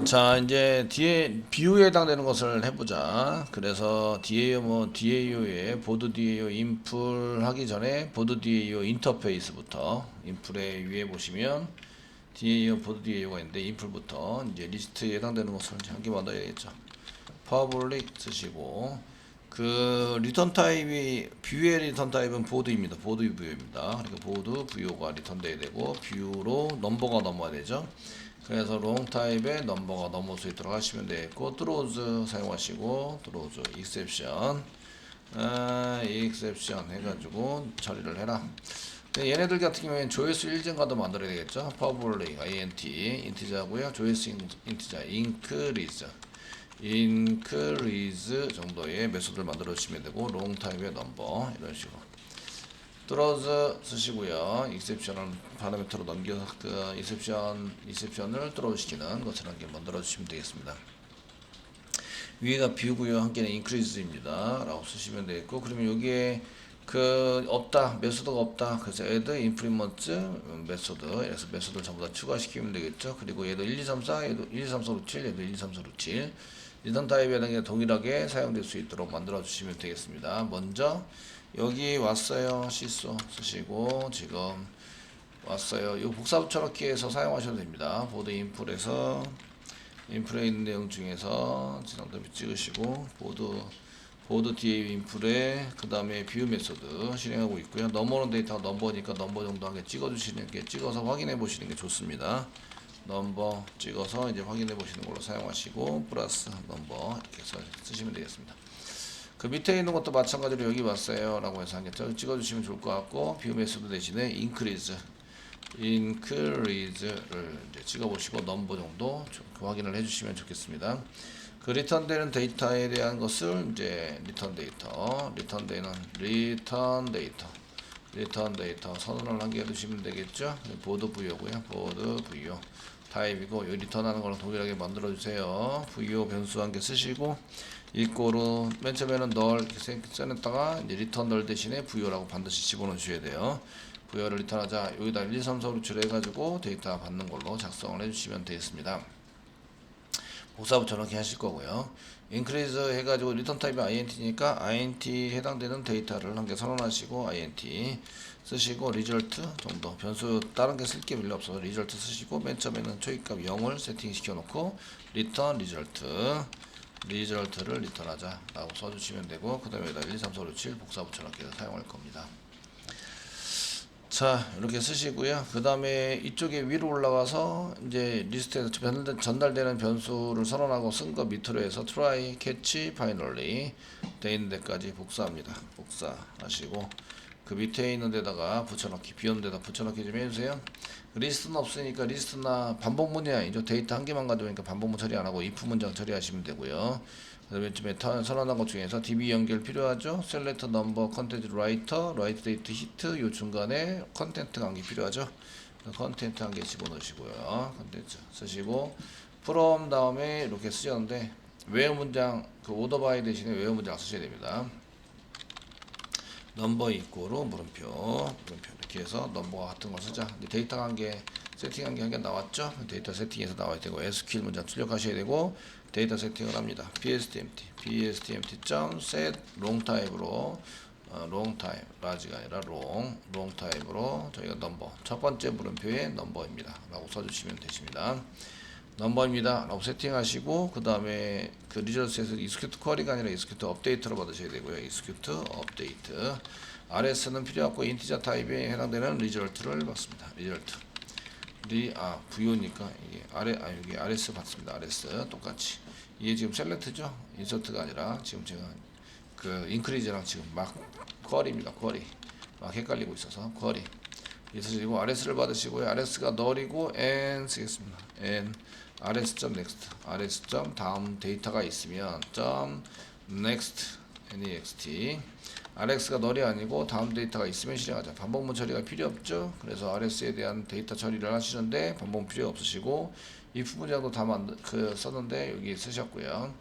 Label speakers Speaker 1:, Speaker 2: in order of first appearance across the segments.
Speaker 1: 자, 이제 뒤에 비유에 해당되는 것을 해보자. 그래서 DAO에 보드 DAO 인풀 하기 전에 보드 DAO 인터페이스부터 인풀에 위에 보시면 DAO 보드 DAO가 있는데 인풀부터 이제 리스트에 해당되는 것을 한개 만들어야 겠죠. 퍼블릭 쓰시고 그 리턴 타입이 뷰의 리턴 타입은 보드입니다. 보드 뷰입니다. 그러니까 보드 뷰가 리턴돼야 되고 뷰로 넘버가 넘어야 되죠. 그래서 롱 타입의 넘버가 넘을 수 있도록 하시면 되겠고 throws 사용하시고 throws exception exception 해가지고 처리를 해라. 얘네들 같은 경우에는 조회수 일정가도 만들어야 되겠죠. public int 인티자고요. 조회수 인티자 increase 정도의 메소드를 만들어 주시면 되고 롱 타입의 넘버 이런 식으로 throws 쓰시고요. exception을 파라미터로 넘겨서 그 exception을 throw 시키는 것을 한 개 만들어 주시면 되겠습니다. 위에가 뷰고요. 한 개는 increase입니다. 라고 쓰시면 되겠고, 그러면 여기에 그 없다, 메소드가 없다. 그래서 add implement 메소드, 그래서 메소드를 전부 다 추가시키면 되겠죠. 그리고 얘도 1, 2, 3, 4, 얘도 1, 2, 3, 4, 5, 7, 얘도 1, 2, 3, 4, 5, 7. 리턴 타입에 대한 게 동일하게 사용될 수 있도록 만들어 주시면 되겠습니다. 먼저 여기 왔어요. 시소 쓰시고 지금 왔어요. 이 복사 붙여넣기 해서 사용하셔도 됩니다. 보드 인풀에서 인풀에 있는 내용 중에서 지난번에 찍으시고 보드 DAO 인풀에 그 다음에 뷰 메소드 실행하고 있고요. 넘버는 데이터가 넘버니까 넘버 정도 한 개 찍어주시는 게 찍어서 확인해 보시는 게 좋습니다. 넘버 찍어서 이제 확인해 보시는 걸로 사용하시고 플러스 넘버 이렇게 해서 쓰시면 되겠습니다. 그 밑에 있는 것도 마찬가지로 여기 왔어요 라고 해서 한 개 찍어주시면 좋을 것 같고 뷰 메소드 대신에 increase를 이제 찍어보시고 넘버 정도 확인을 해주시면 좋겠습니다. 그 리턴되는 데이터에 대한 것을 이제 리턴 데이터 선언을 한 개 해두시면 되겠죠. 보드 부여고요. 보드 부여 타입이고 이 리턴하는 거랑 동일하게 만들어 주세요. 부여 변수 한 개 쓰시고 이꼬로 맨 처음에는 널 이렇게 써냈다가 이제 리턴 널 대신에 부여라고 반드시 집어넣어 주셔야 돼요. 부여를 리턴하자 여기다 1, 2, 3, 4, 5, 6, 7 해가지고 데이터 받는 걸로 작성을 해주시면 되겠습니다. 복사 붙여넣기 하실 거고요. increase 해가지고 리턴 타입이 int니까 int 해당되는 데이터를 한 개 선언하시고 int 쓰시고 result 정도 변수 다른 게 쓸 게 별로 없어서 result 쓰시고 맨 처음에는 초입값 0을 세팅시켜 놓고 return result를 리턴하자 라고 써주시면 되고 그 다음에 1, 2, 3, 4, 5, 6, 7 복사 붙여넣기에서 사용할 겁니다. 자 이렇게 쓰시고요. 그 다음에 이쪽에 위로 올라가서 이제 리스트에서 전달되는 변수를 선언하고 쓴 거 밑으로 해서 try, catch, finally 돼 있는 데까지 복사합니다. 복사하시고 그 밑에 있는 데다가 붙여넣기 비었는 데다 붙여넣기 좀 해주세요. 리스트는 없으니까 리스트나 반복문이 아니죠. 데이터 한 개만 가져오니까 반복문 처리 안하고 if 문장 처리하시면 되고요. 그 다음에 선언한 것 중에서 DB 연결 필요하죠. select number, content writer, write date, hit 요 중간에 컨텐트 관계 필요하죠. 컨텐트 한 개 집어넣으시고요. 컨텐트 쓰시고 from 다음에 이렇게 쓰셨는데 where 문장 그 order by 대신에 where 문장 쓰셔야 됩니다. 넘버 이꼬로 물음표 이렇게 해서 넘버가 같은 걸 쓰자. 데이터 관계 세팅한 게 한 개 나왔죠. 데이터 세팅에서 나와야 되고 SQL 문장 출력하셔야 되고 데이터 세팅을 합니다. pstmt.set long type로 long type large가 아니라 long type로 저희가 넘버 첫 번째 물음표의 넘버입니다 라고 써주시면 되십니다. 넘버입니다 라고 세팅하시고 그 다음에 그 리저스에서 execute 쿼리가 아니라 execute 업데이트로 받으셔야 되고요. execute 업데이트 RS는 필요 없고 인티저 타입에 해당되는 리절트를 받습니다. 리절트 부요니까 이게 여기 RS 받습니다. RS 똑같이 이게 지금 셀렉트죠. 인서트가 아니라 지금 제가 그 인크리즈랑 지금 막 쿼리입니다. 쿼리 막 헷갈리고 있어서 쿼리 있으시고 RS를 받으시고요. RS가 널이고 n 쓰겠습니다. n rs.next rs. 다음 데이터가 있으면 .next next RS가 널이 아니고 다음 데이터가 있으면 실행하자. 반복문 처리가 필요 없죠. 그래서 RS에 대한 데이터 처리를 하시는데 반복문 필요 없으시고 if 문장도 다 썼는데 여기 쓰셨고요.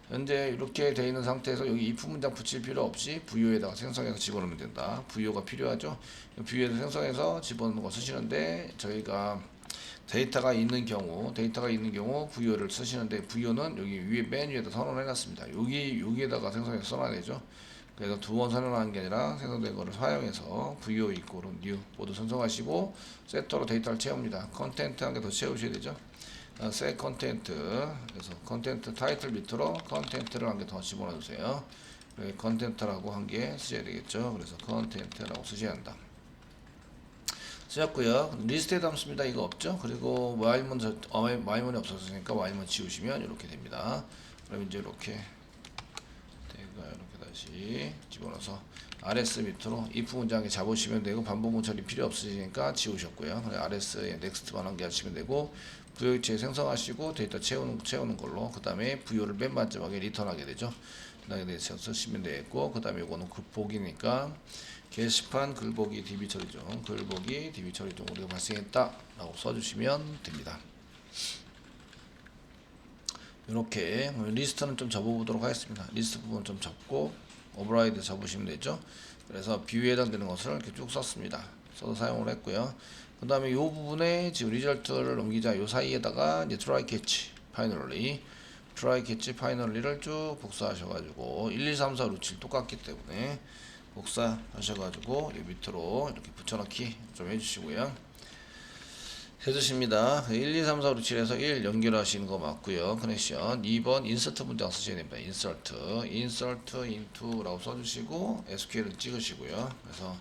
Speaker 1: 현재 이렇게 되어 있는 상태에서 여기 if 문장 붙일 필요 없이 부요에다가 생성해서 집어넣으면 된다. 부요가 필요하죠. 부요에서 생성해서 집어넣는 거 쓰시는데 저희가 데이터가 있는 경우 VO를 쓰시는데 VO는 여기 위에 맨 위에다 선언해 놨습니다. 여기에다가 생성해서 써놔야 되죠. 그래서 두 번 선언하는 게 아니라 생성된 거를 사용해서 VO 이꼬로 new 모두 선정하시고 세터로 데이터를 채웁니다. 컨텐트 한 개 더 채우셔야 되죠. set 컨텐트, 그래서 컨텐트 타이틀 밑으로 컨텐트를 한 개 더 집어넣어 주세요. 컨텐트라고 한 개 쓰셔야 되겠죠. 그래서 컨텐트라고 쓰셔야 한다. 쓰셨고요. 리스트에 담습니다. 이거 없죠. 그리고 와일문이 없었으니까 와일문 지우시면 이렇게 됩니다. 그럼 이제 이렇게 다시 집어넣어서 RS 밑으로 if 문장에 잡으시면 되고 반복문 처리 필요 없으시니까 지우셨고요. 그래 RS에 넥스트만 한 개 하시면 되고 VOH에 생성하시고 데이터 채우는 걸로 그 다음에 VO를 맨 마지막에 리턴하게 되죠. 그다음에 대해서 쓰시면 되겠고 그 다음에 이거는 극복이니까 게시판 글보기 DB 처리 중 글보기 DB 처리 중 우리가 발생했다 라고 써주시면 됩니다. 이렇게 리스트는 좀 접어보도록 하겠습니다. 리스트 부분 좀 접고 오버라이드 접으시면 되죠. 그래서 뷰에 해당되는 것을 이렇게 쭉 썼습니다. 써서 사용을 했고요. 그 다음에 이 부분에 지금 리절트를 넘기자 이 사이에다가 이제 try catch finally를 쭉 복사하셔가지고 1, 2, 3, 4, 5, 7 똑같기 때문에 복사하셔가지고 이 밑으로 이렇게 붙여넣기 좀 해주시고요. 해주십니다. 1, 2, 3, 4, 5, 7에서 1 연결하시는 거 맞고요. 커넥션 2번 인서트 문장 쓰셔야 됩니다. 인서트 into 라고 써주시고 SQL을 찍으시고요. 그래서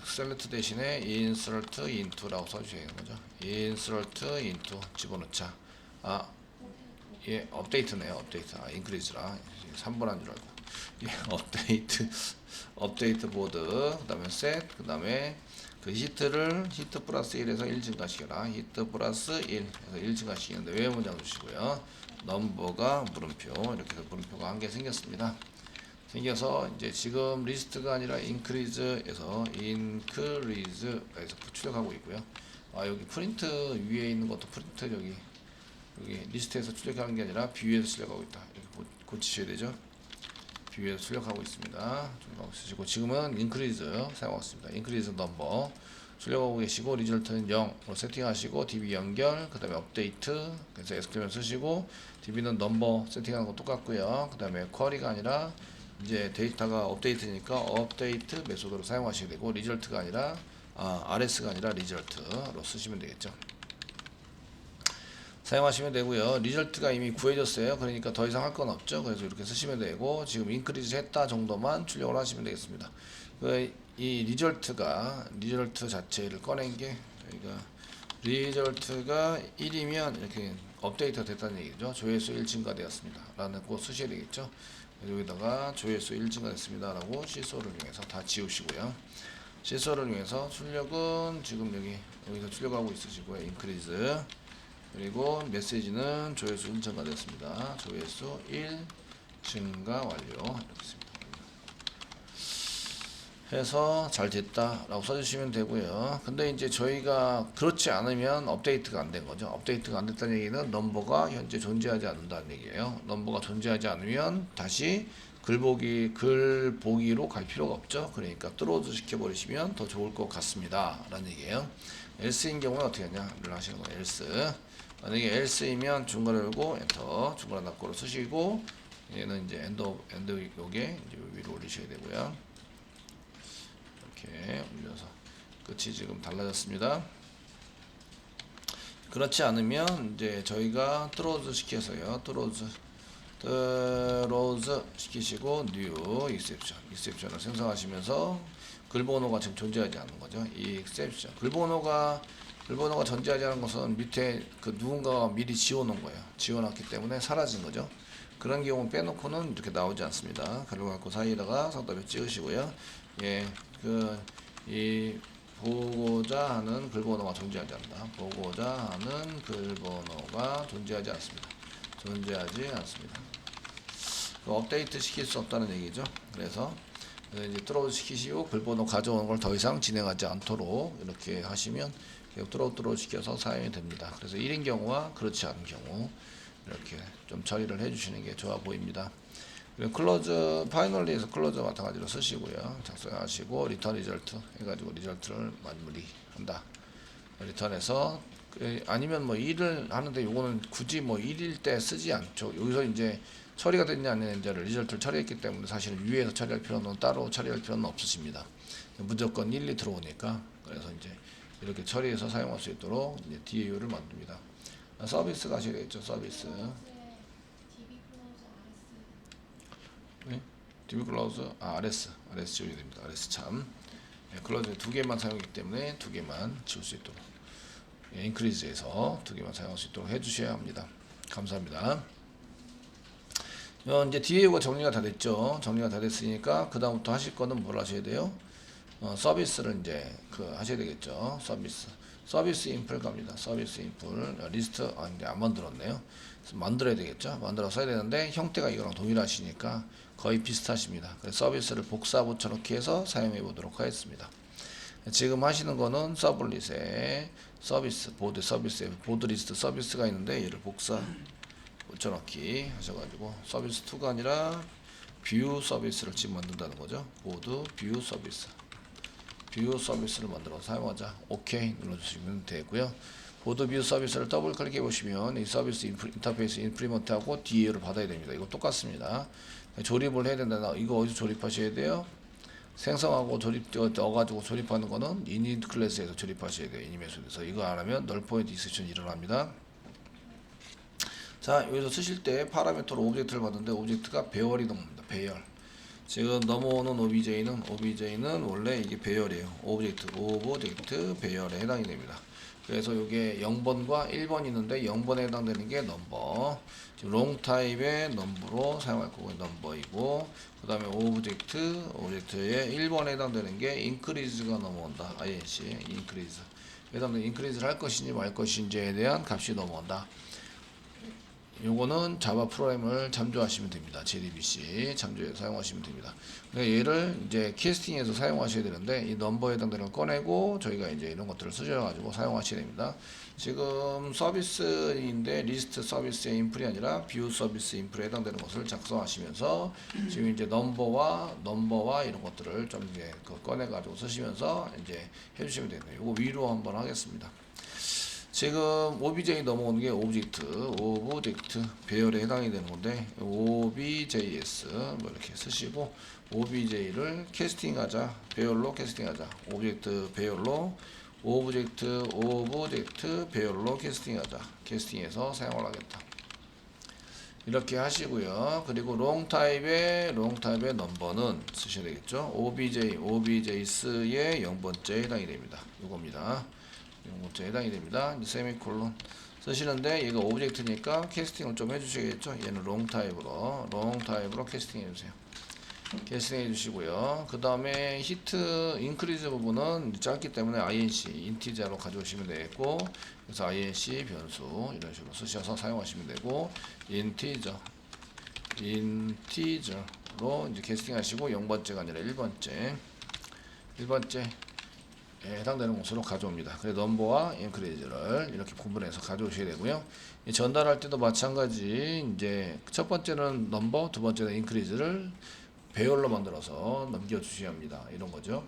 Speaker 1: select 대신에 insert into라고 써주셔야 되는 거죠. insert into 집어넣자. 예, 업데이트네요. 업데이트. increase라 3번 한 줄 알고. 예, 업데이트 보드. 그 다음에 set. 그 다음에 그 히트 플러스 1에서 1 증가시켜라. 히트 플러스 1에서 1 증가시키는데 외 문장 주시고요. 넘버가 물음표. 이렇게 해서 물음표가 한 개 생겼습니다. 생겨서 이제 지금 리스트가 아니라 increase에서 출력하고 있고요. 여기 프린트 위에 있는 것도 프린트 여기 리스트에서 출력하는 게 아니라 뷰에서 출력하고 있다. 이렇게 고치셔야 되죠. 뷰에서 출력하고 있습니다. 출력하고 있으시고 지금은 increase 사용하고 있습니다. increase 넘버 출력하고 계시고 리절트는 0으로 세팅하시고 DB 연결 그 다음에 업데이트 그래서 SQL 쓰시고 DB는 넘버 세팅하는 거 똑같고요. 그 다음에 쿼리가 아니라 이제 데이터가 업데이트니까 업데이트 메소드로 사용하시게 되고 리절트가 아니라 RS가 아니라 리절트로 쓰시면 되겠죠. 사용하시면 되고요. 리절트가 이미 구해졌어요. 그러니까 더 이상 할 건 없죠. 그래서 이렇게 쓰시면 되고 지금 인크리즈 했다 정도만 출력을 하시면 되겠습니다. 이 리절트 자체를 꺼낸 게 저희가 리절트가 1이면 이렇게 업데이트가 됐다는 얘기죠. 조회수 1 증가되었습니다. 라는 거 쓰셔야 되겠죠. 여기다가 조회수 1 증가됐습니다. 라고 시소를 이용해서 다 지우시고요. 시소를 이용해서 출력은 지금 여기서 출력하고 있으시고요. 인크리즈 그리고 메시지는 조회수 1 증가됐습니다. 조회수 1 증가 완료 이렇게 씁니다. 해서 잘 됐다 라고 써주시면 되고요. 근데 이제 저희가 그렇지 않으면 업데이트가 안 된 거죠. 업데이트가 안 됐다는 얘기는 넘버가 현재 존재하지 않는다는 얘기예요. 넘버가 존재하지 않으면 다시 글보기로 갈 필요가 없죠. 그러니까 뚜로즈 시켜버리시면 더 좋을 것 같습니다 라는 얘기예요. else인 경우는 어떻게 하냐를 하시는 거예요. else 만약에 else이면 중괄호 열고 엔터 중괄호 닫고로 쓰시고 얘는 이제 엔드 요게 이제 위로 올리셔야 되고요. 이렇게 올려서 끝이 지금 달라졌습니다. 그렇지 않으면 이제 저희가 트로즈 시켜서요. 트로즈 시키시고 new exception을 생성하시면서 글번호가 지금 존재하지 않는 거죠. 이 exception 글번호가 존재하지 않은 것은 밑에 그 누군가가 미리 지워놓은 거예요. 지워놨기 때문에 사라진 거죠. 그런 경우 빼놓고는 이렇게 나오지 않습니다. 가로括弧사이에다가 상단에 찍으시고요. 예, 이 보고자 하는 글번호가 존재하지 않는다. 보고자 하는 글번호가 존재하지 않습니다. 업데이트 시킬 수 없다는 얘기죠. 그래서 이제 트로우 시키시고 글번호 가져오는 걸 더 이상 진행하지 않도록 이렇게 하시면 트로우 시켜서 사용이 됩니다. 그래서 1인 경우와 그렇지 않은 경우 이렇게 좀 처리를 해주시는 게 좋아 보입니다. 그리고 클로즈 파이널리에서 클로즈 마찬가지로 쓰시고요. 작성하시고 리턴 리절트 해가지고 리절트를 마무리한다. 리턴해서 아니면 뭐 일을 하는데 요거는 굳이 뭐 일일 때 쓰지 않죠. 여기서 이제 처리가 됐냐 안 됐냐를 리절트를 처리했기 때문에 사실은 위에서 처리할 필요는 따로 처리할 필요는 없으십니다. 무조건 1, 2 들어오니까. 그래서 이제 이렇게 처리해서 사용할 수 있도록 이제 DAU를 만듭니다. 서비스 가셔야 되겠죠. 서비스. 네? DB 클라우드 RS 지워야 됩니다. RS 참. 네, 클라우드 두 개만 사용하기 때문에 두 개만 지울 수 있도록. 인크리즈에서 두 개만 사용할 수 있도록 해주셔야 합니다. 감사합니다. 이제 DAU가 정리가 다 됐죠. 정리가 다 됐으니까 그 다음부터 하실 거는 뭘 하셔야 돼요? 서비스를 이제 하셔야 되겠죠. 서비스 인풀 갑니다. 서비스 인풀 리스트 이제 안 만들었네요. 만들어야 되겠죠. 만들어 써야 되는데 형태가 이거랑 동일하시니까 거의 비슷하십니다. 그래서 서비스를 복사 붙여넣기 해서 사용해 보도록 하겠습니다. 지금 하시는 거는 서블릿에 서비스 보드 서비스에 보드 리스트 서비스가 있는데 얘를 복사 붙여넣기 하셔가지고 서비스 2가 아니라 뷰 서비스를 지금 만든다는 거죠. 보드 뷰 서비스를 만들어 사용하자. 오케이 눌러주시면 되고요. 보드 뷰 서비스를 더블 클릭해 보시면 이 서비스 인터페이스 인프리먼트하고 DAU를 받아야 됩니다. 이거 똑같습니다. 조립을 해야 된다. 이거 어디서 조립하셔야 돼요? 생성하고 넣어가지고 조립하는 거는 이닛 클래스에서 조립하셔야 돼요. 이니메이션에서. 이거 안 하면 널 포인트 익셉션이 일어납니다. 자, 여기서 쓰실 때 파라미터로 오브젝트를 받는데 오브젝트가 배열이 넘습니다. 배열. 지금 넘어오는 OBJ는 원래 이게 배열이에요. 오브젝트 배열에 해당이 됩니다. 그래서 이게 0번과 1번이 있는데 0번에 해당되는 게 넘버. 지금 롱 타입의 넘버로 사용할 거고 넘버이고, 그 다음에 오브젝트의 1번에 해당되는 게 인크리즈가 넘어온다. INC 인크리즈. 해당되는 인크리즈를 할 것인지 말 것인지에 대한 값이 넘어온다. 요거는 자바 프로그램을 참조하시면 됩니다. JDBC 참조해서 사용하시면 됩니다. 그러니까 얘를 이제 캐스팅해서 사용하셔야 되는데 이 넘버에 해당되는 걸 꺼내고 저희가 이제 이런 것들을 쓰셔가지고 사용하셔야 됩니다. 지금 서비스인데 리스트 서비스의 인풀이 아니라 뷰 서비스 인풀에 해당되는 것을 작성하시면서 지금 이제 넘버와 이런 것들을 좀 이제 꺼내가지고 쓰시면서 이제 해주시면 됩니다. 요거 위로 한번 하겠습니다. 지금 OBJ 넘어오는 게 오브젝트 배열에 해당이 되는 건데 OBJS 뭐 이렇게 쓰시고 OBJ를 캐스팅하자. 배열로 캐스팅하자. 오브젝트 배열로 오브젝트 배열로 캐스팅하자. 캐스팅해서 사용을 하겠다. 이렇게 하시고요. 그리고 롱 타입의 넘버는 쓰셔야 되겠죠. OBJS의 0번째에 해당이 됩니다. 이겁니다. 0번째 해당이 됩니다. 세미콜론 쓰시는데 얘가 오브젝트니까 캐스팅을 좀 해주셔야겠죠. 얘는 롱 타입으로 캐스팅 해주세요. 캐스팅 해주시고요. 그 다음에 히트 인크리즈 부분은 짧기 때문에 INC 인티저로 가져오시면 되겠고, 그래서 INC 변수 이런 식으로 쓰셔서 사용하시면 되고, 인티저로 이제 캐스팅 하시고 0번째가 아니라 1번째 해당되는 곳으로 가져옵니다. 그래서 넘버와 인크리즈를 이렇게 구분해서 가져오셔야 되고요. 전달할 때도 마찬가지. 이제 첫 번째는 넘버, 두 번째는 인크리즈를 배열로 만들어서 넘겨주셔야 합니다. 이런 거죠.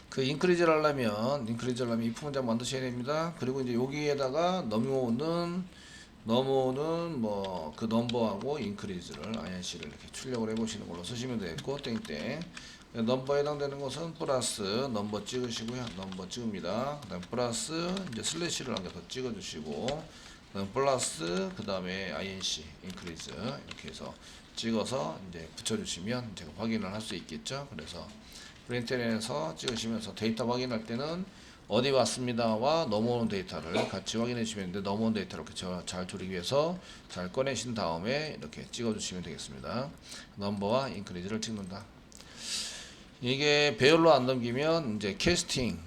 Speaker 1: 그 인크리즈를 하려면 if 문장 만드셔야 됩니다. 그리고 이제 여기에다가 넘어오는 뭐 그 넘버하고 인크리즈를 INC를 이렇게 출력을 해보시는 걸로 쓰시면 되겠고, 땡땡. 넘버에 해당되는 것은 플러스 넘버 찍으시고요. 넘버 찍습니다. 그 다음 플러스 이제 슬래시를 한 개 더 찍어주시고, 그 다음 플러스 그 다음에 INC 인크리즈 이렇게 해서 찍어서 이제 붙여주시면 제가 확인을 할 수 있겠죠. 그래서 프린트에서 찍으시면서 데이터 확인할 때는 어디 왔습니다와 넘어오는 데이터를 같이 확인해 주시면 되는데, 넘어오는 데이터를 이렇게 잘 조리기위해서 잘 꺼내신 다음에 이렇게 찍어 주시면 되겠습니다. 넘버와 인크리즈를 찍는다. 이게 배열로 안 넘기면 이제 캐스팅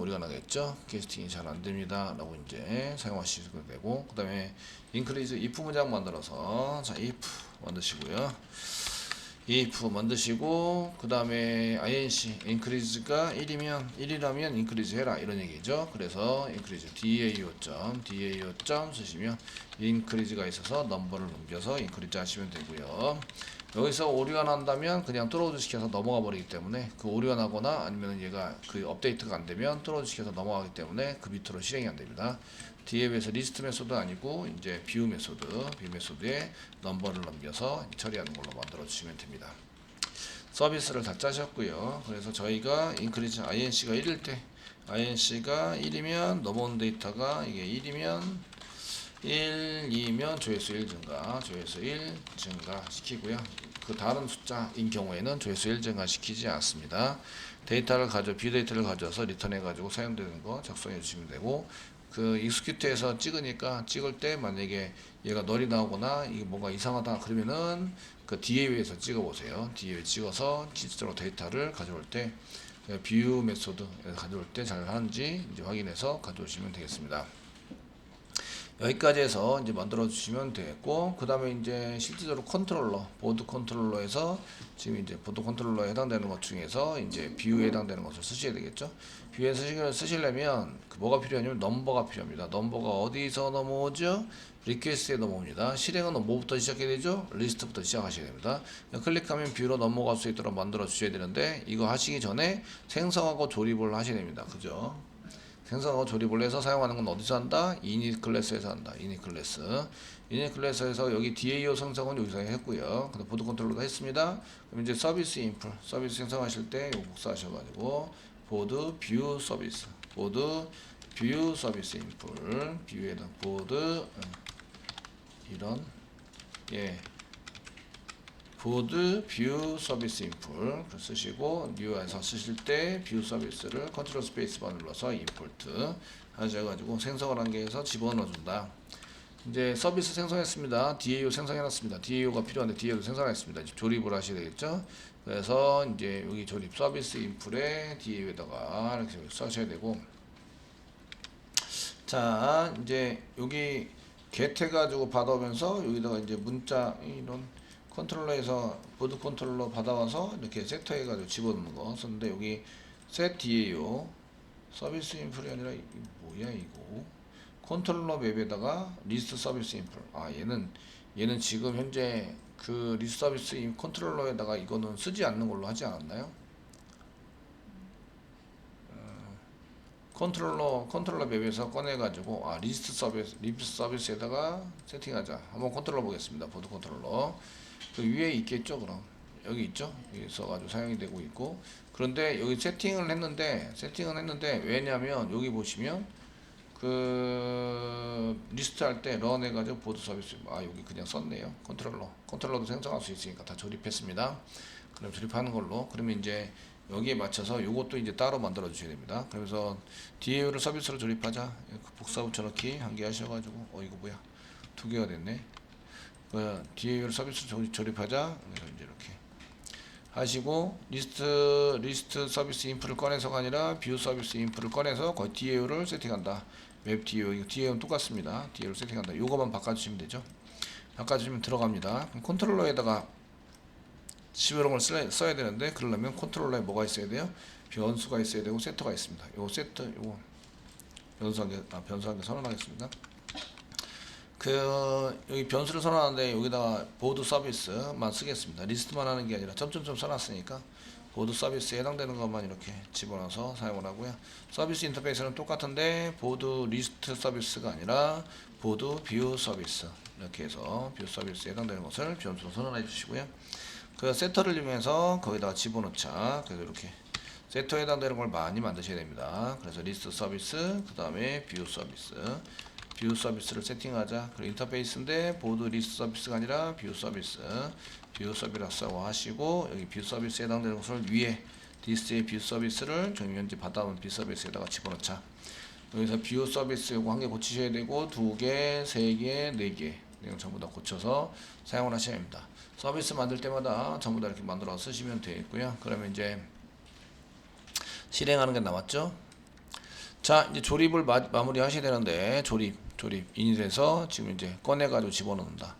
Speaker 1: 우리가 나겠죠. 캐스팅이 잘 안 됩니다 라고 이제 사용하시면 되고, 그 다음에 인크리즈 if 문장 만들어서 자 if 만드시고요. if 만드시고 그 다음에 inc increase가 1이라면 increase 해라 이런 얘기죠. 그래서 increase dao 쓰시면 increase가 있어서 넘버를 넘겨서 increase 하시면 되고요. 여기서 오류가 난다면 그냥 뚫어주 시켜서 넘어가 버리기 때문에 그 오류가 나거나 아니면 얘가 그 업데이트가 안 되면 뚫어주 시켜서 넘어가기 때문에 그 밑으로 실행이 안 됩니다. 뒤에 비해서 리스트 메소드 아니고 이제 뷰 메소드에 넘버를 넘겨서 처리하는 걸로 만들어 주시면 됩니다. 서비스를 다 짜셨고요. 그래서 저희가 increase inc가 1일 때 inc가 1이면 넘어온 데이터가 이게 1이면 조회수 1 증가 시키고요. 그 다른 숫자인 경우에는 조회수 1 증가 시키지 않습니다. 뷰 데이터를 가져와서 리턴해 가지고 사용되는 거 작성해 주시면 되고, 그 익스큐트에서 찍을 때 만약에 얘가 널이 나오거나 이게 뭔가 이상하다 그러면은 그 DAU에서 찍어 보세요. DAU 찍어서 실제로 데이터를 가져올 때 뷰 메소드에서 가져올 때 잘 하는지 이제 확인해서 가져오시면 되겠습니다. 여기까지 해서 이제 만들어 주시면 되겠고, 그 다음에 이제 실질적으로 보드 컨트롤러에서 지금 이제 보드 컨트롤러에 해당되는 것 중에서 이제 뷰에 해당되는 것을 쓰셔야 되겠죠. 뷰에 쓰시려면 뭐가 필요하냐면 넘버가 필요합니다. 넘버가 어디서 넘어오죠? 리퀘스트에 넘어옵니다. 실행은 뭐부터 시작해야 되죠? 리스트부터 시작하셔야 됩니다. 클릭하면 뷰로 넘어갈 수 있도록 만들어 주셔야 되는데, 이거 하시기 전에 생성하고 조립을 하셔야 됩니다. 그죠? 생성하고 조립을 해서 사용하는 건 어디서 한다? 이닛 클래스에서 한다. 이닛 클래스에서 여기 DAO 생성은 여기서 했고요. 그다음 보드 컨트롤러도 했습니다. 그럼 이제 서비스 생성하실 때 이거 복사하셔가지고 보드 뷰 서비스 인풀 뷰에다 보드 이런 보드 뷰 서비스 인풀 쓰시고, 뉴에서 쓰실 때 뷰 서비스를 컨트롤 스페이스바 눌러서 임포트 하셔가지고 생성을 한 개에서 집어넣어준다. 이제 서비스 생성했습니다. DAO 생성해놨습니다. DAO가 필요한데 DAO도 생성했습니다. 이제 조립을 하셔야 되겠죠. 그래서 이제 여기 조립 서비스 인풀에 DAO에다가 이렇게 써셔야 되고, 자 이제 여기 get 해가지고 받아오면서 여기다가 이제 문자 이런 컨트롤러에서 보드 컨트롤러 받아와서 이렇게 세터 해가지고 집어넣는 거 썼는데, 여기 set DAO 서비스 인풀이 아니라 뭐야 이거 컨트롤러 맵에다가 리스트 서비스 인풀, 얘는 지금 현재 그 리스트 서비스 컨트롤러에다가 이거는 쓰지 않는 걸로 하지 않았나요? 컨트롤러 맵에서 꺼내가지고 리스트 서비스에다가 세팅하자. 한번 컨트롤러 보겠습니다. 보드 컨트롤러 그 위에 있겠죠. 그럼 여기 있죠. 여기 있어가지고 사용이 되고 있고, 그런데 여기 세팅을 했는데 왜냐면 여기 보시면 그 리스트 할 때 런 해가지고 보드 서비스 여기 그냥 썼네요. 컨트롤러도 생성할 수 있으니까 다 조립했습니다. 그럼 조립하는 걸로, 그러면 이제 여기에 맞춰서 요것도 이제 따로 만들어 주셔야 됩니다. 그래서 DAO를 서비스로 조립하자. 복사 붙여넣기 한 개 하셔가지고 이거 뭐야 2개가 됐네. DAO를 서비스로 조립하자. 그래서 이제 이렇게 하시고, 리스트 서비스 인풀을 꺼내서가 아니라 뷰 서비스 인풀을 꺼내서 거기 DAO를 세팅한다. 웹 DAO는 똑같습니다. DAO를 세팅한다. 요거만 바꿔주시면 되죠. 바꿔주시면 들어갑니다. 그럼 컨트롤러에다가 시베롱을 써야 되는데, 그러려면 컨트롤러에 뭐가 있어야 돼요? 변수가 있어야 되고 세터가 있습니다. 요거 변수한 개 선언하겠습니다. 여기 변수를 선언하는데 여기다가 보드 서비스만 쓰겠습니다. 리스트만 하는 게 아니라 점점점 써놨으니까 보드 서비스에 해당되는 것만 이렇게 집어넣어서 사용을 하고요. 서비스 인터페이스는 똑같은데 보드 리스트 서비스가 아니라 보드 뷰 서비스, 이렇게 해서 뷰 서비스에 해당되는 것을 변수로 선언해 주시고요. 그 세터를 이용해서 거기다가 집어넣자. 그래서 이렇게 세터에 해당되는 걸 많이 만드셔야 됩니다. 그래서 리스트 서비스, 그 다음에 뷰 서비스를 세팅하자. 그리고 인터페이스인데 보드 리스트 서비스가 아니라 뷰 서비스라고 하시고, 여기 뷰 서비스에 해당되는 것을 위에 리스트의 뷰 서비스를 지금 현재 받아온 뷰 서비스에다가 집어넣자. 여기서 뷰 서비스 요거 한 개 고치셔야 되고, 2개, 3개, 4개 내용 전부 다 고쳐서 사용을 하셔야 합니다. 서비스 만들 때마다 전부 다 이렇게 만들어 쓰시면 되겠고요. 그러면 이제 실행하는 게 남았죠. 자, 이제 조립을 마무리 하셔야 되는데, 조립 이닛에서 지금 이제 꺼내가지고 집어넣는다.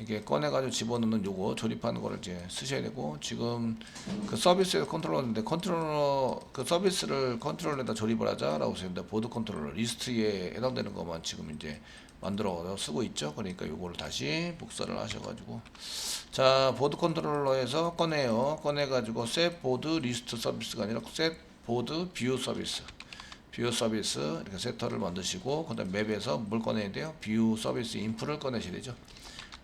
Speaker 1: 이게 꺼내가지고 집어넣는 요거 조립하는 거를 이제 쓰셔야 되고, 지금 그 서비스에서 컨트롤러인데 컨트롤러 그 서비스를 컨트롤러에다 조립을 하자라고 했는데 보드 컨트롤러 리스트에 해당되는 것만 지금 이제 만들어 쓰고 있죠. 그러니까 요거를 다시 복사를 하셔가지고, 자 보드 컨트롤러에서 꺼내가지고 셋 보드 리스트 서비스가 아니라 셋 보드 뷰 서비스, 뷰 서비스 이렇게 세터를 만드시고, 그 다음 맵에서 뭘 꺼내야 돼요? 뷰 서비스 인프를 꺼내셔야 되죠.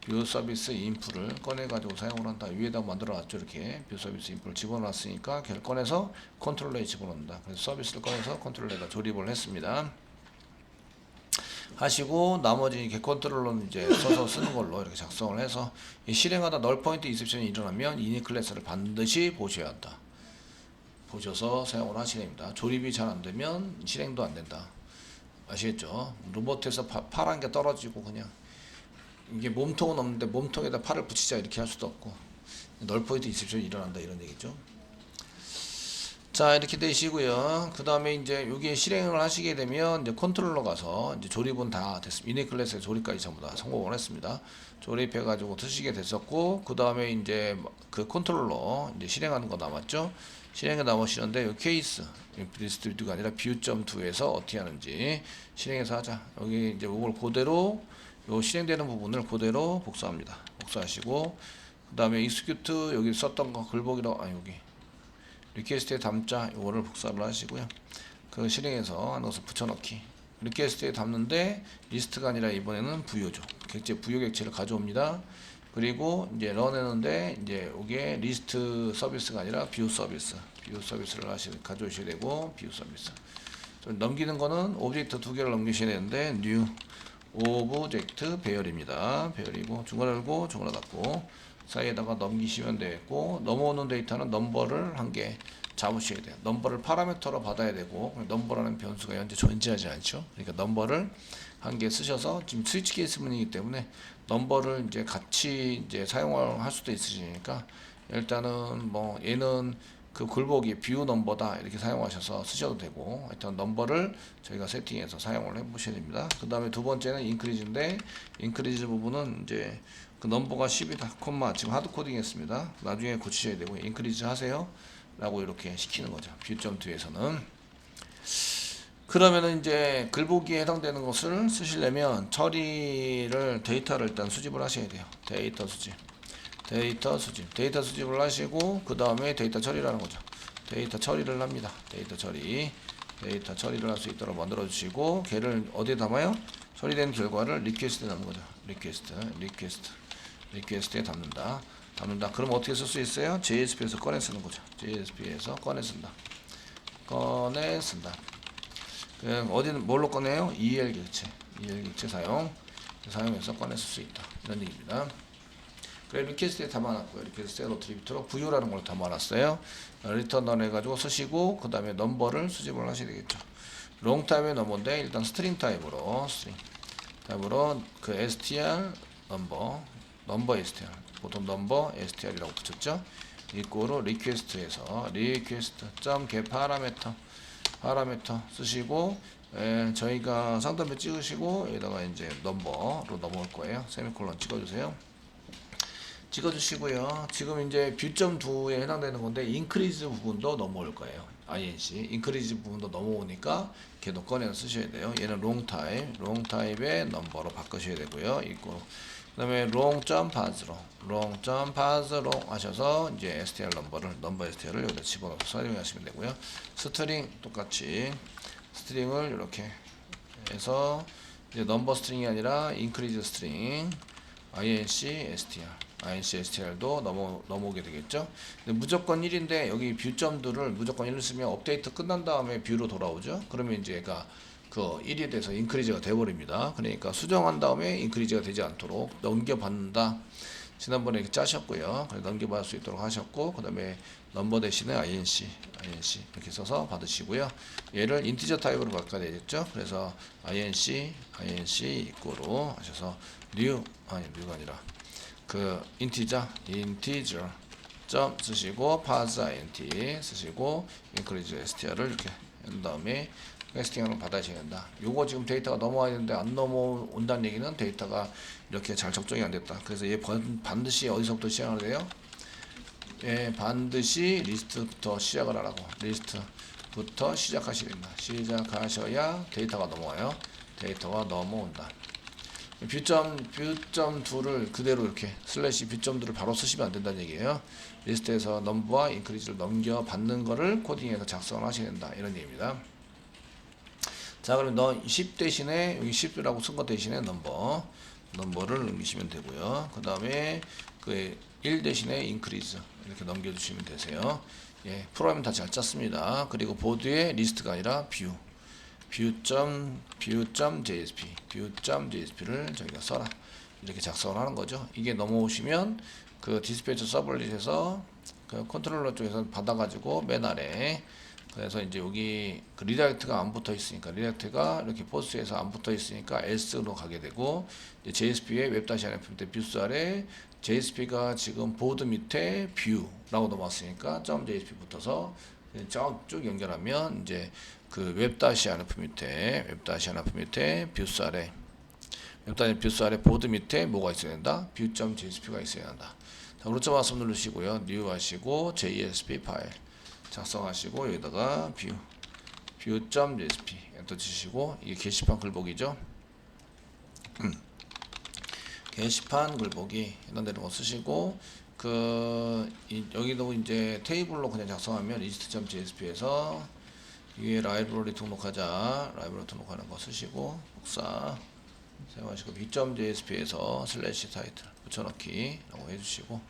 Speaker 1: 뷰 서비스 인프를 꺼내가지고 사용을 한다. 위에다 만들어 놨죠. 이렇게 뷰 서비스 인프를 집어넣었으니까 걔를 꺼내서 컨트롤러에 집어넣는다. 그래서 서비스를 꺼내서 컨트롤러에다 조립을 했습니다. 하시고, 나머지 이렇게 컨트롤러는 이제 써서 쓰는 걸로 이렇게 작성을 해서, 실행하다 널 포인트 인셉션이 일어나면 이니 클래스를 반드시 보셔야 한다. 보셔서 사용을 하시야 됩니다. 조립이 잘 안되면 실행도 안된다. 아시겠죠? 로봇에서 파란 게 떨어지고 그냥 이게 몸통은 없는데 몸통에다 팔을 붙이자 이렇게 할 수도 없고, 널 포인트 인셉션이 일어난다 이런 얘기죠. 자 이렇게 되시고요. 그 다음에 이제 여기에 실행을 하시게 되면 이제 컨트롤러 가서 이제 조립은 다 됐습니다. 이니 클래스의 조립까지 전부 다 성공을 했습니다. 조립해 가지고 쓰시게 됐었고, 그 다음에 이제 그 컨트롤러 이제 실행하는 거 남았죠. 실행에 남으시는데 요 케이스 디스트리뷰가 아니라 뷰.2에서 어떻게 하는지 실행해서 하자. 여기 이제 이걸 그대로 요 실행되는 부분을 그대로 복사합니다. 복사하시고, 그 다음에 execute 여기 썼던 거 글보기로 여기 리퀘스트에 담자 요거를 복사를 하시고요. 그 실행해서 하는 것을 붙여넣기. 리퀘스트에 담는데 리스트가 아니라 이번에는 부여죠. 부여 객체를 가져옵니다. 그리고 이제 런했는데 이제 이게 리스트 서비스가 아니라 뷰 서비스를 가져오셔야 되고, 뷰 서비스. 좀 넘기는 거는 오브젝트 두 개를 넘기셔야 되는데 뉴 오브젝트 배열입니다. 배열이고 중괄호 열고 중괄호 닫고 사이에다가 넘기시면 되겠고, 넘어오는 데이터는 넘버를 한 개 잡으셔야 돼요. 넘버를 파라미터로 받아야 되고, 넘버라는 변수가 현재 존재하지 않죠. 그러니까 넘버를 한 개 쓰셔서, 지금 스위치 케이스 문이기 때문에 넘버를 이제 같이 이제 사용할 수도 있으시니까, 일단은 뭐 얘는 그 굴복이 뷰 넘버다 이렇게 사용하셔서 쓰셔도 되고, 하여튼 넘버를 저희가 세팅해서 사용을 해 보셔야 됩니다. 그 다음에 두 번째는 인크리즈인데, 인크리즈 부분은 이제 그 넘버가 10이다 콤마 지금 하드 코딩 했습니다. 나중에 고치셔야 되고, 인크리즈 하세요 라고 이렇게 시키는 거죠. 뷰.2에서는. 그러면은 이제 글보기에 해당되는 것을 쓰시려면 처리를 데이터를 일단 수집을 하셔야 돼요. 데이터 수집을 하시고, 그 다음에 데이터 처리라는 거죠. 데이터 처리를 합니다. 데이터 처리를 할 수 있도록 만들어 주시고, 걔를 어디에 담아요? 처리된 결과를 리퀘스트에 담는 거죠. 리퀘스트에 담는다. 그럼 어떻게 쓸 수 있어요? JSP에서 꺼내 쓰는 거죠. JSP에서 꺼내 쓴다. 어디는 뭘로 꺼내요? EL 객체 사용해서 꺼내 쓸 수 있다. 이런 얘기입니다. 그래 리퀘스트에 담아놨고요. 리퀘스트에 노트리뷰트로 부유라는 걸 담아놨어요. 리턴 해가지고 쓰시고, 그 다음에 넘버를 수집을 하셔야 되겠죠. 롱 타입의 넘버인데 일단 스트링 타입으로 그 str 넘버 str 보통 넘버 str이라고 붙였죠. 이꼬로 리퀘스트에서 request.get 파라미터 쓰시고, 저희가 상단표 찍으시고 여기다가 이제 넘버로 넘어올 거예요. 세미콜론 찍어주시고요. 지금 이제 뷰.2에 해당되는 건데 인크리즈 부분도 넘어올 거예요. 인크리즈 부분도 넘어오니까 걔도 꺼내서 쓰셔야 돼요. 얘는 롱 타입의 넘버로 바꾸셔야 되고요. 있고, 그 다음에 long.path로 하셔서 이제 str 넘버 str을 여기다 집어넣어서 사용하시면 되고요. 스트링 똑같이 스트링을 이렇게 해서 이제 넘버 스트링이 아니라 인크리즈 스트링 str도 넘어오게 되겠죠. 근데 무조건 1인데 여기 뷰.2를 무조건 1을 쓰면 업데이트 끝난 다음에 뷰로 돌아오죠. 그러면 이제 그 1에 대해서 인크리즈가 돼버립니다. 그러니까 수정한 다음에 인크리즈가 되지 않도록 넘겨받는다. 지난번에 이렇게 짜셨고요. 넘겨받을 수 있도록 하셨고, 그 다음에 넘버 대신에 inc 이렇게 써서 받으시고요. 얘를 인티저 타입으로 바꿔야 되겠죠. 그래서 inc 이꼬로 하셔서 뉴가 아니라 그 인티저 점 쓰시고 pass int 쓰시고 increase str를 이렇게 한 다음에 캐스팅을 받아야 된다. 요거 지금 데이터가 넘어와야 되는데 안 넘어온다는 얘기는 데이터가 이렇게 잘 적정이 안 됐다. 그래서 얘 반드시 어디서부터 시작을 해요? 예, 반드시 리스트부터 시작을 하라고. 리스트부터 시작하셔야 된다. 시작하셔야 데이터가 넘어와요. 데이터가 넘어온다. 뷰.2를 그대로 이렇게 슬래시 뷰.2를 바로 쓰시면 안 된다는 얘기예요. 리스트에서 넘버와 인크리즈를 넘겨 받는 거를 코딩해서 작성을 하셔야 된다. 이런 얘기입니다. 자, 그럼 너 10 대신에 여기 10이라고 쓴 거 대신에 넘버를 넘기시면 되고요. 그 다음에 그 1 대신에 인크리즈 이렇게 넘겨주시면 되세요. 예, 프로그램은 다 잘 짰습니다. 그리고 보드에 리스트가 아니라 뷰.jsp를 저희가 써라 이렇게 작성을 하는 거죠. 이게 넘어오시면 그 디스패치 서블릿에서 그 컨트롤러 쪽에서 받아가지고 맨 아래 그래서 이제 여기 그 리다이렉트가 안 붙어 있으니까 리다이렉트가 이렇게 포스에서 안 붙어 있으니까 S로 가게 되고 이제 JSP의 웹-NF 밑에 뷰스 아래 JSP가 지금 보드 밑에 뷰라고 넘어왔으니까 .jsp 붙어서 쭉 연결하면 이제 그 웹-NF 밑에 뷰스 아래 뷰스 아래 보드 밑에 뭐가 있어야 된다? 뷰.jsp가 있어야 한다. 자, 오른쪽 마우스 누르시고요. new 하시고 JSP 파일 작성하시고 여기다가 뷰.jsp 엔터 치시고 이게 게시판 글보기죠. 게시판 글보기 이런 데로 쓰시고 여기도 이제 테이블로 그냥 작성하면 list.jsp에서 위에 라이브러리 등록하자 라이브러리 등록하는 거 쓰시고 복사 사용하시고 뷰.jsp에서 슬래시 타이틀 붙여넣기 라고 해주시고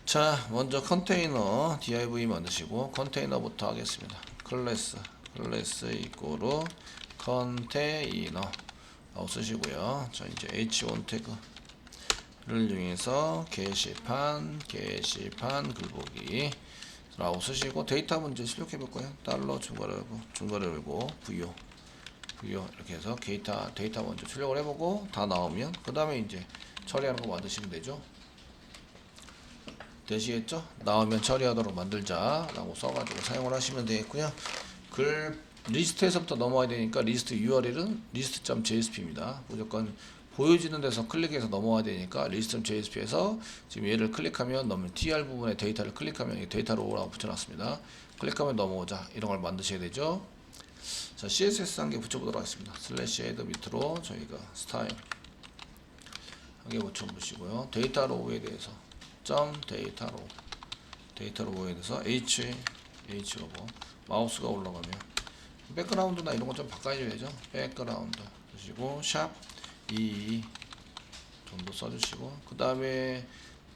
Speaker 1: 자 먼저 컨테이너 div 만드시고 컨테이너부터 하겠습니다. 클래스 이꼬르 컨테이너 라고 쓰시고요. 자 이제 h1 태그를 이용해서 게시판 글보기 라고 쓰시고 데이터 문제 출력해 볼 거예요. 달러 중괄호 열고 VO 이렇게 해서 데이터 먼저 출력을 해보고 다 나오면 그 다음에 이제 처리하는 거 만드시면 되죠. 되시겠죠? 나오면 처리하도록 만들자 라고 써가지고 사용을 하시면 되겠고요. 리스트에서부터 넘어와야 되니까 리스트 URL은 list.jsp입니다. 무조건 보여지는 데서 클릭해서 넘어와야 되니까 list.jsp에서 지금 얘를 클릭하면 넘는 tr 부분에 데이터를 클릭하면 데이터로라고 붙여놨습니다. 클릭하면 넘어오자 이런 걸 만드셔야 되죠. 자 CSS 한 개 붙여보도록 하겠습니다. 슬래시 헤더 밑으로 저희가 스타일 한 개 붙여보시고요. 데이터 로우에 대해서 데이터 로우에 대해서 H 로고 마우스가 올라가면 백그라운드나 이런 거 좀 바꿔줘야죠. 백그라운드 쓰시고 샵 2 정도 써주시고 그 다음에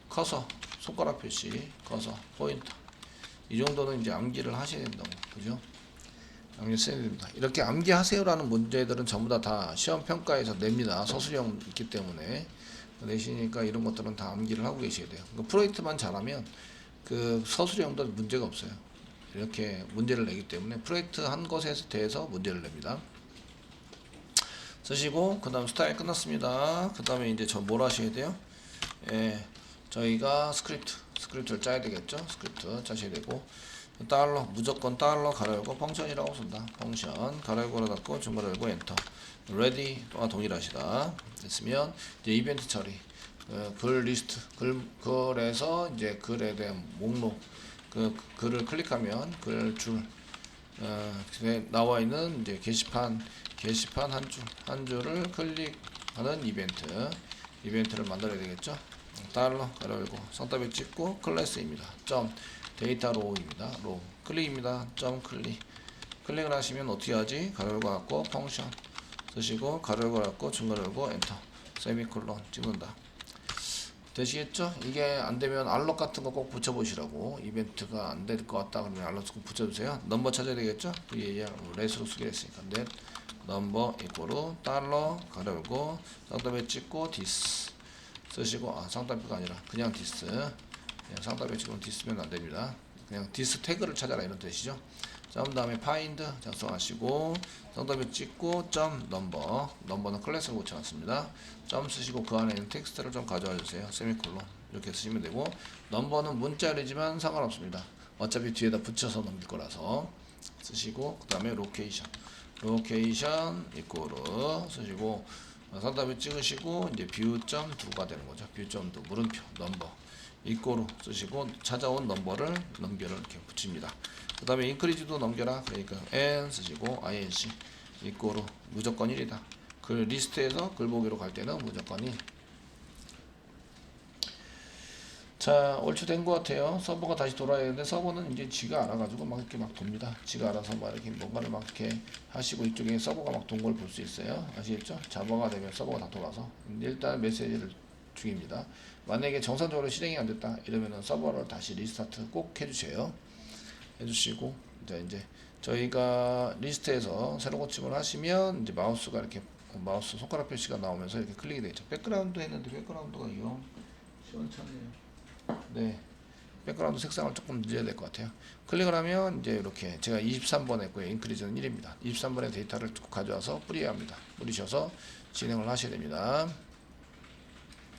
Speaker 1: 커서 손가락 표시 커서 포인터 이 정도는 이제 암기를 하셔야 된다고 그죠? 암기 써야 됩니다. 이렇게 암기하세요라는 문제들은 전부 다 시험 평가에서 냅니다. 서술형 있기 때문에 내시니까 이런 것들은 다 암기를 하고 계셔야 돼요. 그러니까 프로젝트만 잘하면 그 서술형도 문제가 없어요. 이렇게 문제를 내기 때문에 프로젝트 한 것에 대해서 문제를 냅니다. 쓰시고 그 다음 스타일 끝났습니다. 그 다음에 이제 뭘 하셔야 돼요? 예, 저희가 스크립트를 짜야 되겠죠. 스크립트 짜셔야 되고 무조건 가로 열고 펑션이라고 쓴다. 펑션 가로 열고 닫고 중괄호 열고 엔터 ready 또한 동일하시다. 됐으면 이제 이벤트 처리 글 리스트 글에서 이제 글에 대한 목록 글을 클릭하면 글줄 나와 있는 이제 게시판 한 줄을 클릭하는 이벤트를 만들어야 되겠죠. 가로 열고 성답에 찍고 클래스입니다. 데이터 로우입니다. 로우 클릭입니다. 클릭을 하시면 어떻게 하지? 가로 열고 닫고 펑션 쓰시고 가로 열고 닫고 중괄호 열고 엔터 세미콜론 찍는다. 되시겠죠? 이게 안되면 알럿 같은 거 꼭 붙여보시라고. 이벤트가 안 될 것 같다 그러면 알럿 꼭 붙여주세요. 넘버 찾아야 되겠죠? 레스로 쓰기로 했으니까 넷 넘버 이꼬르 달러 가로 열고 상담에 찍고 디스 쓰시고 상담표가 아니라 그냥 디스 상담에 지금 디스면 안됩니다. 그냥 디스 태그를 찾아라 이런 뜻이죠. 그 다음에 find 작성하시고 상담에 찍고 넘버는 클래스로 붙여놨습니다. 쓰시고 그 안에 있는 텍스트를 좀 가져와 주세요. 세미콜론 이렇게 쓰시면 되고 넘버는 문자열이지만 상관없습니다. 어차피 뒤에다 붙여서 넘길 거라서 쓰시고 그 다음에 로케이션 이꼬르 쓰시고 상단에 찍으시고 이제 뷰.2가 되는 거죠. 뷰.2 물음표 넘버 이꼬르 쓰시고 찾아온 넘버를 넘겨를 이렇게 붙입니다. 그 다음에 인크리즈도 넘겨라. 그러니까 n 쓰시고 inc 이꼬르 무조건 1이다. 그 리스트에서 글 보기로 갈 때는 무조건 1. 자, 얼추 된 것 같아요. 서버가 다시 돌아야 되는데 서버는 이제 지가 알아가지고 막 이렇게 막 돕니다. 지가 알아서 막 이렇게 뭔가를 막 이렇게 하시고 이쪽에 서버가 막 돈 걸 볼 수 있어요. 아시겠죠? 자바가 되면 서버가 다 돌아서 일단 메시지를 죽입니다. 만약에 정상적으로 실행이 안 됐다 이러면은 서버를 다시 리스타트 꼭 해주세요. 해주시고 이제 저희가 리스트에서 새로 고침을 하시면 이제 마우스가 이렇게 마우스 손가락 표시가 나오면서 이렇게 클릭이 되죠. 백그라운드 했는데 백그라운드가 영 시원찮네요. 네, 백그라운드 색상을 조금 늘려야 될 것 같아요. 클릭을 하면 이제 이렇게 제가 23번 했고요. 인크리즈는 1입니다. 23번의 데이터를 가져와서 뿌려야 합니다. 뿌리셔서 진행을 하셔야 됩니다.